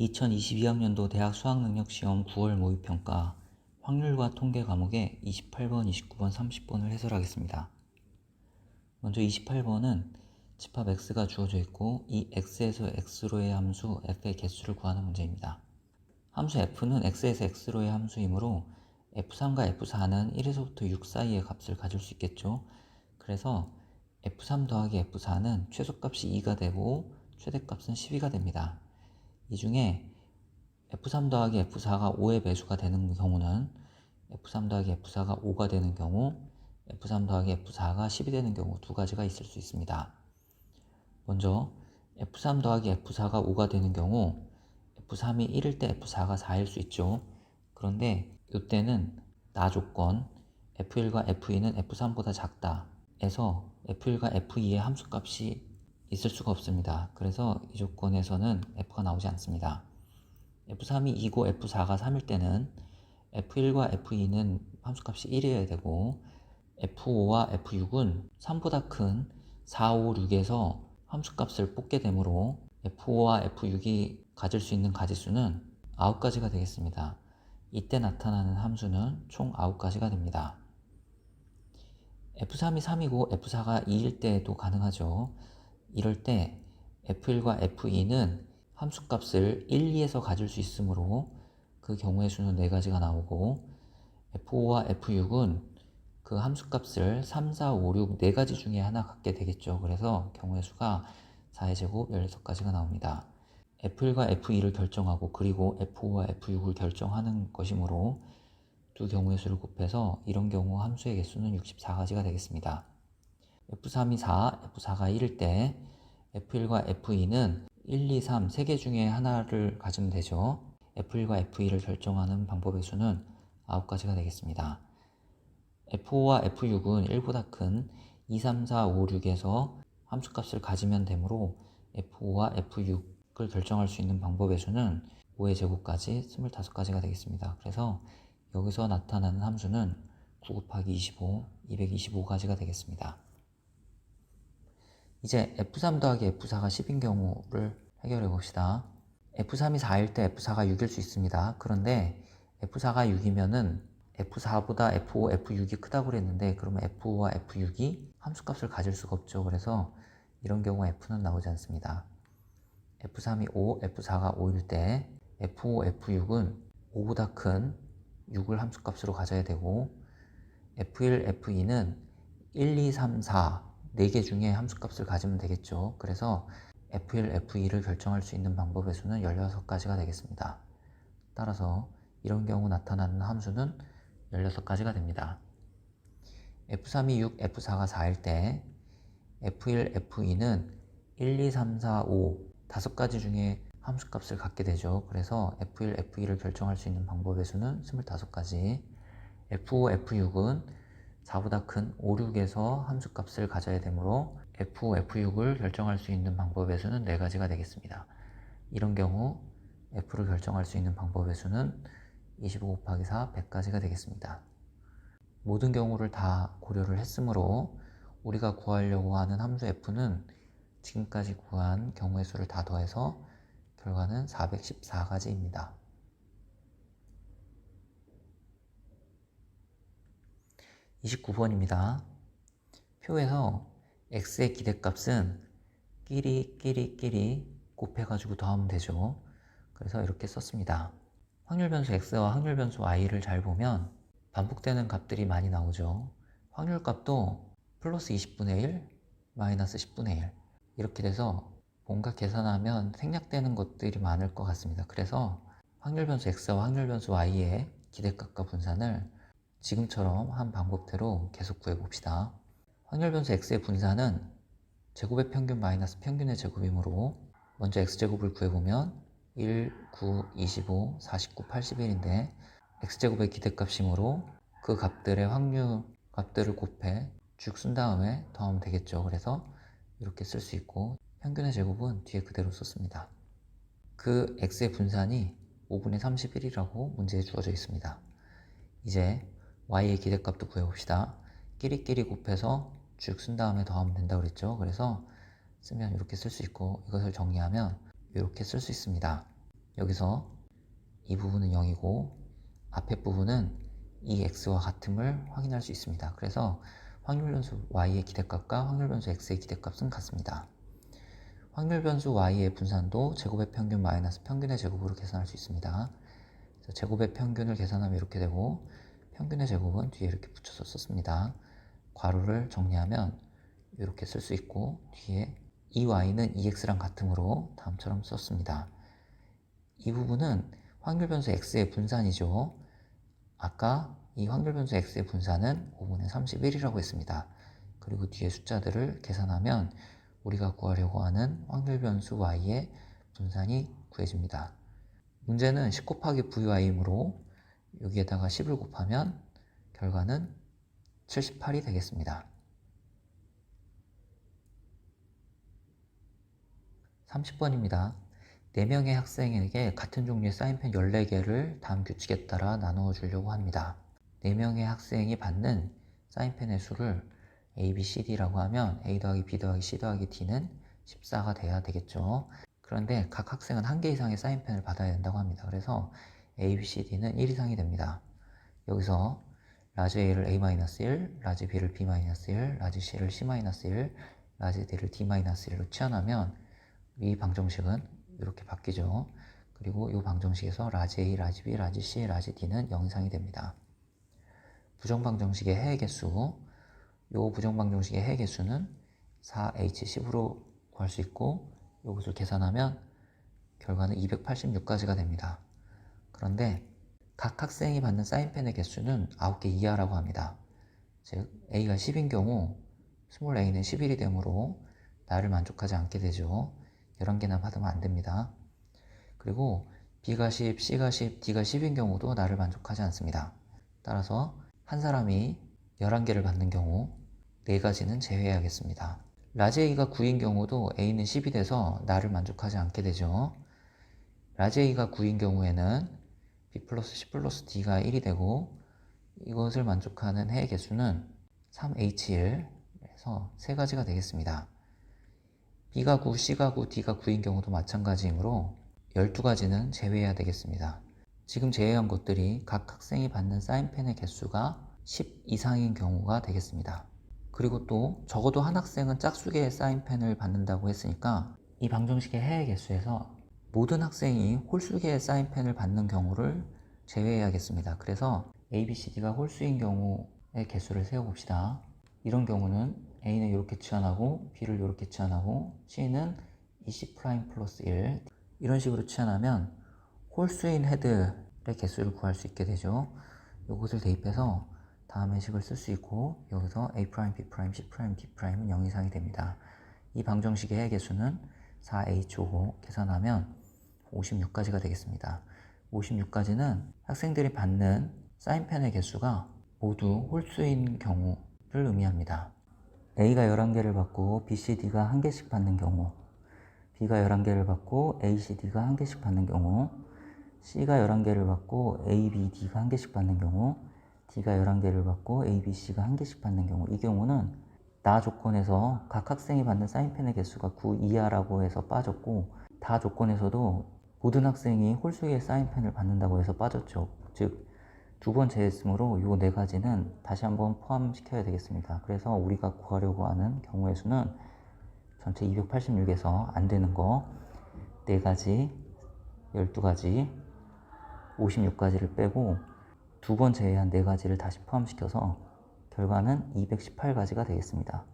2022학년도 대학 수학능력시험 9월 모의평가 확률과 통계 과목의 28번, 29번, 30번을 해설하겠습니다. 먼저 28번은 집합 x가 주어져 있고 이 x에서 x로의 함수 f의 개수를 구하는 문제입니다. 함수 f는 x에서 x로의 함수이므로 f3과 f4는 1에서부터 6 사이의 값을 가질 수 있겠죠. 그래서 f3 더하기 f4는 최소값이 2가 되고 최대값은 12가 됩니다. 이 중에 f3 더하기 f4가 5의 배수가 되는 경우는 f3 더하기 f4가 5가 되는 경우, f3 더하기 f4가 10이 되는 경우 두 가지가 있을 수 있습니다. 먼저 f3 더하기 f4가 5가 되는 경우 f3이 1일 때 f4가 4일 수 있죠. 그런데 이때는 나 조건 f1과 f2는 f3보다 작다 에서 f1과 f2의 함수값이 있을 수가 없습니다. 그래서 이 조건에서는 f가 나오지 않습니다. f3이 2고 f4가 3일 때는 f1과 f2는 함수값이 1이어야 되고 f5와 f6은 3보다 큰 4, 5, 6에서 함수값을 뽑게 되므로 f5와 f6이 가질 수 있는 가지수는 9가지가 되겠습니다. 이때 나타나는 함수는 총 9가지가 됩니다. f3이 3이고 f4가 2일 때도 가능하죠. 이럴 때 f1과 f2는 함수값을 1, 2에서 가질 수 있으므로 그 경우의 수는 4가지가 나오고 f5와 f6은 그 함수값을 3, 4, 5, 6, 4가지 중에 하나 갖게 되겠죠. 그래서 경우의 수가 4의 제곱 16가지가 나옵니다. f1과 f2를 결정하고 그리고 f5와 f6을 결정하는 것이므로 두 경우의 수를 곱해서 이런 경우 함수의 개수는 64가지가 되겠습니다. f3이 4, f4가 1일 때 f1과 f2는 1, 2, 3, 3개 중에 하나를 가지면 되죠. f1과 f2를 결정하는 방법의 수는 9가지가 되겠습니다. f5와 f6은 1보다 큰 2, 3, 4, 5, 6에서 함수값을 가지면 되므로 f5와 f6을 결정할 수 있는 방법의 수는 5의 제곱까지 25가지가 되겠습니다. 그래서 여기서 나타나는 함수는 9 곱하기 25, 225가지가 되겠습니다. 이제 f3 더하기 f4가 10인 경우를 해결해 봅시다. f3이 4일 때 f4가 6일 수 있습니다. 그런데 f4가 6이면은 f4보다 f5, f6이 크다고 그랬는데 그러면 f5와 f6이 함수값을 가질 수가 없죠. 그래서 이런 경우 f는 나오지 않습니다. f3이 5, f4가 5일 때 f5, f6은 5보다 큰 6을 함수값으로 가져야 되고 f1, f2는 1, 2, 3, 4 4개 중에 함수값을 가지면 되겠죠. 그래서 f1, f2를 결정할 수 있는 방법의 수는 16가지가 되겠습니다. 따라서 이런 경우 나타나는 함수는 16가지가 됩니다. f3이 6, f4가 4일 때 f1, f2는 1, 2, 3, 4, 5 5가지 중에 함수값을 갖게 되죠. 그래서 f1, f2를 결정할 수 있는 방법의 수는 25가지. f5, f6은 4보다 큰 5, 6에서 함수값을 가져야 되므로 f5, f6을 결정할 수 있는 방법의 수는 4가지가 되겠습니다. 이런 경우 f를 결정할 수 있는 방법의 수는 25 곱하기 4, 100가지가 되겠습니다. 모든 경우를 다 고려를 했으므로 우리가 구하려고 하는 함수 f는 지금까지 구한 경우의 수를 다 더해서 결과는 414가지입니다. 29번입니다. 표에서 x의 기대값은 끼리 곱해가지고 더하면 되죠. 그래서 이렇게 썼습니다. 확률변수 x와 확률변수 y를 잘 보면 반복되는 값들이 많이 나오죠. 확률값도 플러스 20분의 1, 마이너스 10분의 1 이렇게 돼서 뭔가 계산하면 생략되는 것들이 많을 것 같습니다. 그래서 확률변수 x와 확률변수 y의 기대값과 분산을 지금처럼 한 방법대로 계속 구해봅시다. 확률변수 x의 분산은 제곱의 평균 마이너스 평균의 제곱이므로 먼저 x제곱을 구해보면 1, 9, 25, 49, 81인데 x제곱의 기대값이므로 그 값들의 확률 값들을 곱해 쭉 쓴 다음에 더하면 되겠죠. 그래서 이렇게 쓸 수 있고 평균의 제곱은 뒤에 그대로 썼습니다. 그 x의 분산이 5분의 31이라고 문제에 주어져 있습니다. 이제 y의 기대값도 구해봅시다. 끼리끼리 곱해서 쭉 쓴 다음에 더하면 된다고 그랬죠. 그래서 쓰면 이렇게 쓸 수 있고 이것을 정리하면 이렇게 쓸 수 있습니다. 여기서 이 부분은 0이고 앞에 부분은 이 x와 같음을 확인할 수 있습니다. 그래서 확률 변수 y의 기대값과 확률 변수 x의 기대값은 같습니다. 확률 변수 y의 분산도 제곱의 평균 마이너스 평균의 제곱으로 계산할 수 있습니다. 그래서 제곱의 평균을 계산하면 이렇게 되고 평균의 제곱은 뒤에 이렇게 붙여서 썼습니다. 괄호를 정리하면 이렇게 쓸 수 있고 뒤에 이 y는 ex랑 같음으로 다음처럼 썼습니다. 이 부분은 확률 변수 x의 분산이죠. 아까 이 확률 변수 x의 분산은 5분의 31이라고 했습니다. 그리고 뒤에 숫자들을 계산하면 우리가 구하려고 하는 확률 변수 y의 분산이 구해집니다. 문제는 10 곱하기 VY이므로 여기에다가 10을 곱하면 결과는 78이 되겠습니다. 30번입니다. 4명의 학생에게 같은 종류의 사인펜 14개를 다음 규칙에 따라 나누어 주려고 합니다. 4명의 학생이 받는 사인펜의 수를 A, B, C, D라고 하면 A 더하기 B 더하기 C 더하기 D는 14가 돼야 되겠죠. 그런데 각 학생은 1개 이상의 사인펜을 받아야 된다고 합니다. 그래서 A, B, C, D는 1 이상이 됩니다. 여기서 라지 A를 A-1, 라지 B를 B-1, 라지 C를 C-1, 라지 D를 D-1로 치환하면 이 방정식은 이렇게 바뀌죠. 그리고 이 방정식에서 라지 A, 라지 B, 라지 C, 라지 D는 0 이상이 됩니다. 부정방정식의 해의 개수, 이 부정방정식의 해의 개수는 4H10으로 구할 수 있고 이것을 계산하면 결과는 286가지가 됩니다. 그런데 각 학생이 받는 사인펜의 개수는 9개 이하라고 합니다. 즉 A가 10인 경우 스몰 a는 11이 되므로 나를 만족하지 않게 되죠. 11개나 받으면 안 됩니다. 그리고 B가 10, C가 10, D가 10인 경우도 나를 만족하지 않습니다. 따라서 한 사람이 11개를 받는 경우 4가지는 제외해야겠습니다. 라지 A가 9인 경우도 A는 10이 돼서 나를 만족하지 않게 되죠. 라지 A가 9인 경우에는 B 플러스 C 플러스 D가 1이 되고 이것을 만족하는 해의 개수는 3H1에서 3가지가 되겠습니다. B가 9, C가 9, D가 9인 경우도 마찬가지이므로 12가지는 제외해야 되겠습니다. 지금 제외한 것들이 각 학생이 받는 사인펜의 개수가 10 이상인 경우가 되겠습니다. 그리고 또 적어도 한 학생은 짝수개의 사인펜을 받는다고 했으니까 이 방정식의 해의 개수에서 모든 학생이 홀수개의 사인펜을 받는 경우를 제외해야겠습니다. 그래서 A, B, C, D가 홀수인 경우의 개수를 세워봅시다. 이런 경우는 A는 이렇게 치환하고 B를 이렇게 치환하고 C는 20' 플러스 1 이런 식으로 치환하면 홀수인 헤드의 개수를 구할 수 있게 되죠. 이것을 대입해서 다음의 식을 쓸 수 있고 여기서 A', B', C', D'은 0 이상이 됩니다. 이 방정식의 해의 개수는 4H5고 계산하면 56가지가 되겠습니다. 56가지는 학생들이 받는 사인펜의 개수가 모두 홀수인 경우를 의미합니다. A가 11개를 받고 B, C, D가 1개씩 받는 경우, B가 11개를 받고 A, C, D가 1개씩 받는 경우, C가 11개를 받고 A, B, D가 1개씩 받는 경우, D가 11개를 받고 A, B, C가 1개씩 받는 경우, 이 경우는 다 조건에서 각 학생이 받는 사인펜의 개수가 9 이하라고 해서 빠졌고 다 조건에서도 모든 학생이 홀수의 사인펜을 받는다고 해서 빠졌죠. 즉 두 번 제했으므로 이 4가지는 다시 한번 포함시켜야 되겠습니다. 그래서 우리가 구하려고 하는 경우의 수는 전체 286에서 안 되는 거 4가지, 12가지, 56가지를 빼고 두 번 제외한 4가지를 다시 포함시켜서 결과는 218가지가 되겠습니다.